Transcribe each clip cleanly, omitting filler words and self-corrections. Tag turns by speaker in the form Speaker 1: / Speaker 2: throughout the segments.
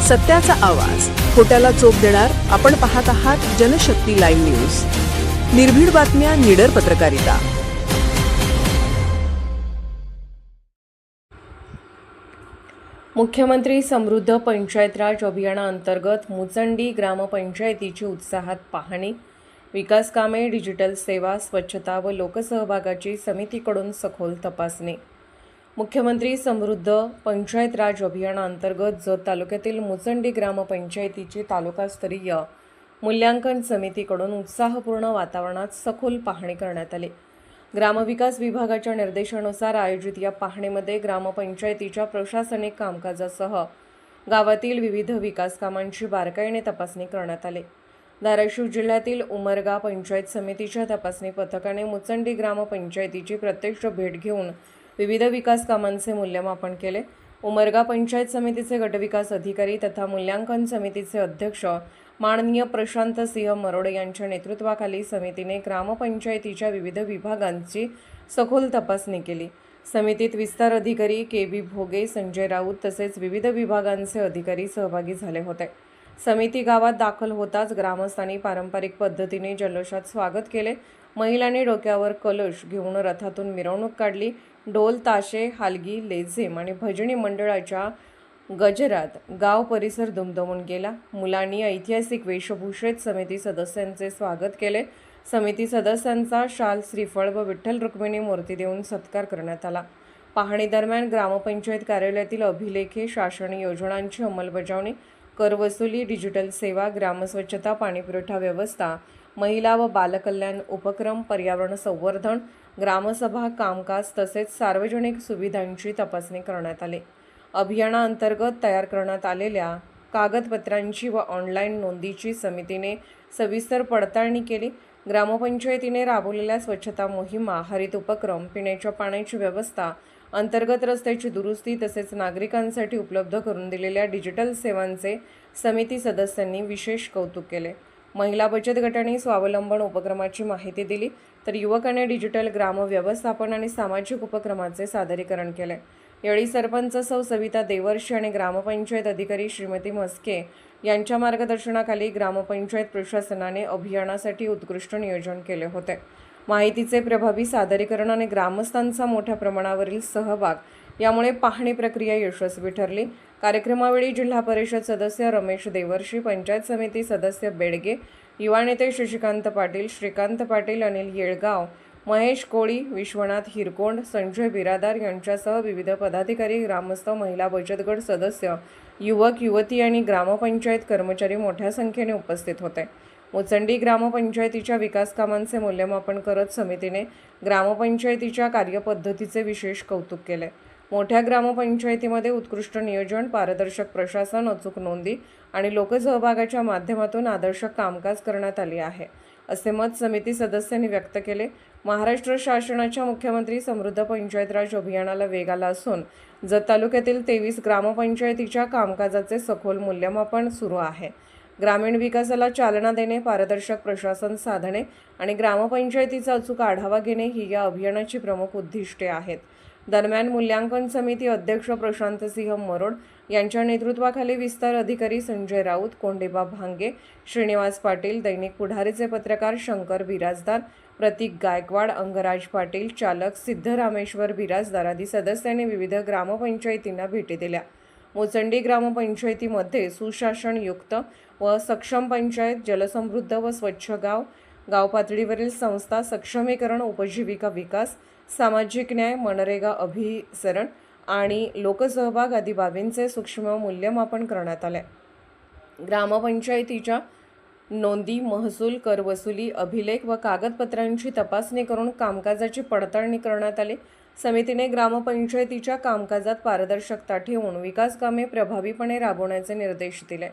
Speaker 1: सत्याचा आवाज, खोट्याला चोप देणार. आपण पाहत आहात जनशक्ती लाईव्ह न्यूज. निर्भीड बातम्या, निडर पत्रकारिता.
Speaker 2: मुख्यमंत्री समृद्ध पंचायत राज अभियानाअंतर्गत मुचंडी ग्रामपंचायतीची उत्साहात पाहणी. विकास कामे, डिजिटल सेवा, स्वच्छता व लोकसहभागाची समितीकडून सखोल तपासणी. मुख्यमंत्री समृद्ध पंचायत राज अभियानाअंतर्गत जत तालुक्यातील मुचंडी ग्रामपंचायतीची तालुकास्तरीय मूल्यांकन समितीकडून उत्साहपूर्ण वातावरणात सखोल पाहणी करण्यात आली. ग्रामविकास विभागाच्या निर्देशानुसार आयोजित या पाहणीमध्ये ग्रामपंचायतीच्या प्रशासनिक कामकाजासह गावातील विविध विकास कामांची बारकाईने तपासणी करण्यात आली. धाराशिव जिल्ह्यातील उमरगा पंचायत समितीच्या तपासणी पथकाने मुचंडी ग्रामपंचायतीची प्रत्यक्ष भेट घेऊन विविध विकास कामांचे मूल्यमापन केले. उमरगा पंचायत समितीचे गटविकास अधिकारी तथा मूल्यांकन समितीचे अध्यक्ष माननीय प्रशांत सिंह मरोडे यांच्या नेतृत्वाखाली समितीने ग्रामपंचायतीच्या विविध विभागांची सखोल तपासणी केली. समितीत विस्तार अधिकारी के.बी. भोगे, संजय राऊत तसेच विविध विभागांचे अधिकारी सहभागी झाले होते. समिती गावात दाखल होताच ग्रामस्थांनी पारंपरिक पद्धतीने जल्लोषात स्वागत केले. महिलांनी डोक्यावर कलश घेऊन रथातून मिरवणूक काढली. ढोल, ताशे, हालगी, लेझिम आणि भजनी मंडळाच्या गजरात गाव परिसर दुमदुमून गेला. मुलांनी ऐतिहासिक वेशभूषेत समिती सदस्यांचे स्वागत केले. समिती सदस्यांचा शाल, श्रीफळ व विठ्ठल रुक्मिणी मूर्ती देऊन सत्कार करण्यात आला. पाहणी दरम्यान ग्रामपंचायत कार्यालयातील अभिलेखे, शासन योजनांची अंमलबजावणी, कर वसुली, डिजिटल सेवा, ग्रामस्वच्छता, पाणीपुरवठा व्यवस्था, महिला व बालकल्याण उपक्रम, पर्यावरण संवर्धन, ग्रामसभा कामकाज तसेच सार्वजनिक सुविधांची तपासणी करण्यात आली. अभियानाअंतर्गत तयार करण्यात आलेल्या कागदपत्रांची व ऑनलाईन नोंदीची समितीने सविस्तर पडताळणी केली. ग्रामपंचायतीने राबवलेल्या स्वच्छता मोहिमा, हरित उपक्रम, पिण्याच्या पाण्याची व्यवस्था, अंतर्गत रस्त्याची दुरुस्ती तसेच नागरिकांसाठी उपलब्ध करून दिलेल्या डिजिटल सेवांचे समिती सदस्यांनी विशेष कौतुक केले. महिला बचत गटांनी स्वावलंबन उपक्रमाची माहिती दिली, तर युवकांनी डिजिटल ग्राम व्यवस्थापन आणि सामाजिक उपक्रमाचे सादरीकरण केले. यावेळी सरपंच सौ सविता देवर्षी आणि ग्रामपंचायत अधिकारी श्रीमती मस्के यांच्या मार्गदर्शनाखाली ग्रामपंचायत प्रशासनाने अभियानासाठी उत्कृष्ट नियोजन केले होते. माहितीचे प्रभावी सादरीकरण आणि ग्रामस्थांचा मोठ्या प्रमाणावरील सहभाग यामुळे पाहणी प्रक्रिया यशस्वी ठरली. कार्यक्रमावेळी जिल्हा परिषद सदस्य रमेश देवर्षी, पंचायत समिती सदस्य बेडगे, युवा नेते शशिकांत पाटील, श्रीकांत पाटील, अनिल येळगाव, महेश कोळी, विश्वनाथ हिरकोंड, संजय बिरादार यांच्यासह विविध पदाधिकारी, ग्रामस्थ, महिला बचत गट सदस्य, युवक युवती आणि ग्रामपंचायत कर्मचारी मोठ्या संख्येने उपस्थित होते. मुचंडी ग्रामपंचायतीच्या विकास कामांचे मूल्यमापन करत समितीने ग्रामपंचायतीच्या कार्यपद्धतीचे विशेष कौतुक केले. मोठ्या ग्रामपंचायतीमध्ये उत्कृष्ट नियोजन, पारदर्शक प्रशासन, अचूक नोंदी आणि लोकसहभागाच्या माध्यमातून आदर्श कामकाज करण्यात आले आहे, असे मत समिती सदस्यांनी व्यक्त केले. महाराष्ट्र शासनाच्या मुख्यमंत्री समृद्ध पंचायत राज अभियानाला वेग आला असून जत तालुक्यातील 23 ग्रामपंचायतीच्या कामकाजाचे सखोल मूल्यमापन सुरू आहे. ग्रामीण विकासाला चालना देणे, पारदर्शक प्रशासन साधणे आणि ग्रामपंचायतीचा अचूक आढावा घेणे ही या अभियानाची प्रमुख उद्दिष्टे आहेत. दरम्यान मूल्यांकन समिती अध्यक्ष प्रशांत सिंह मरोड यांच्या नेतृत्वाखाली विस्तार अधिकारी संजय राऊत, कोंडेबा भांगे, श्रीनिवास पाटील, दैनिक पुढारीचे पत्रकार शंकर बिराजदार, प्रतीक गायकवाड, अंगराज पाटील, चालक सिद्धरामेश्वर बिराजदार आदी सदस्यांनी विविध ग्रामपंचायतींना भेटी दिल्या. मुचंडी ग्रामपंचायतीमध्ये सुशासनयुक्त व सक्षम पंचायत, जलसमृद्ध व स्वच्छ गाव, गाव पातळीवरील संस्था सक्षमीकरण, उपजीविका विकास, सामाजिक न्याय, मनरेगा अभिसरण आणि लोकसहभाग आदी बाबींचे सूक्ष्म मूल्यमापन करण्यात आले. ग्रामपंचायतीच्या नोंदी, महसूल, कर वसुली, अभिलेख व कागदपत्रांची तपासणी करून कामकाजाची पडताळणी करण्यात आली. समितीने ग्रामपंचायतीच्या कामकाजात पारदर्शकता ठेवून विकास कामे प्रभावीपणे राबवण्याचे निर्देश दिले.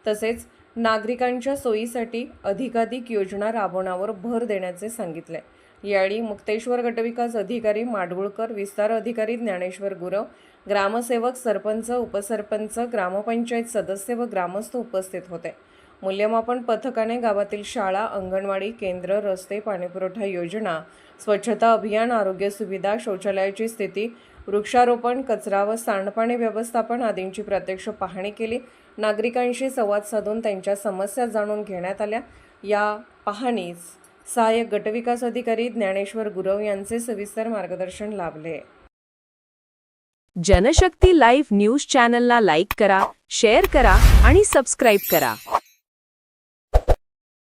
Speaker 2: तसेच नागरिकांच्या सोयीसाठी अधिकाधिक योजना राबवण्यावर भर देण्याचे सांगितले. यावेळी मुक्तेश्वर गटविकास अधिकारी माडगुळकर, विस्तार अधिकारी ज्ञानेश्वर गुरव, ग्रामसेवक, सरपंच, उपसरपंच, ग्रामपंचायत सदस्य व ग्रामस्थ उपस्थित होते. मूल्यमापन पथकाने गावातील शाळा, अंगणवाडी केंद्र, रस्ते, पाणीपुरवठा योजना, स्वच्छता अभियान, आरोग्य सुविधा, शौचालयाची स्थिती, वृक्षारोपण, कचरा व सांडपाणी व्यवस्थापन आदींची प्रत्यक्ष पाहणी केली. नागरिकांशी संवाद साधून त्यांच्या समस्या जाणून घेण्यात आल्या. या पाहणीस सहाय्यक गटविकास अधिकारी ज्ञानेश्वर गुरव यांचे सविस्तर मार्गदर्शन लाभले.
Speaker 1: जनशक्ती लाईव्ह न्यूज चॅनलला लाईक करा, शेअर करा आणि सबस्क्राईब करा.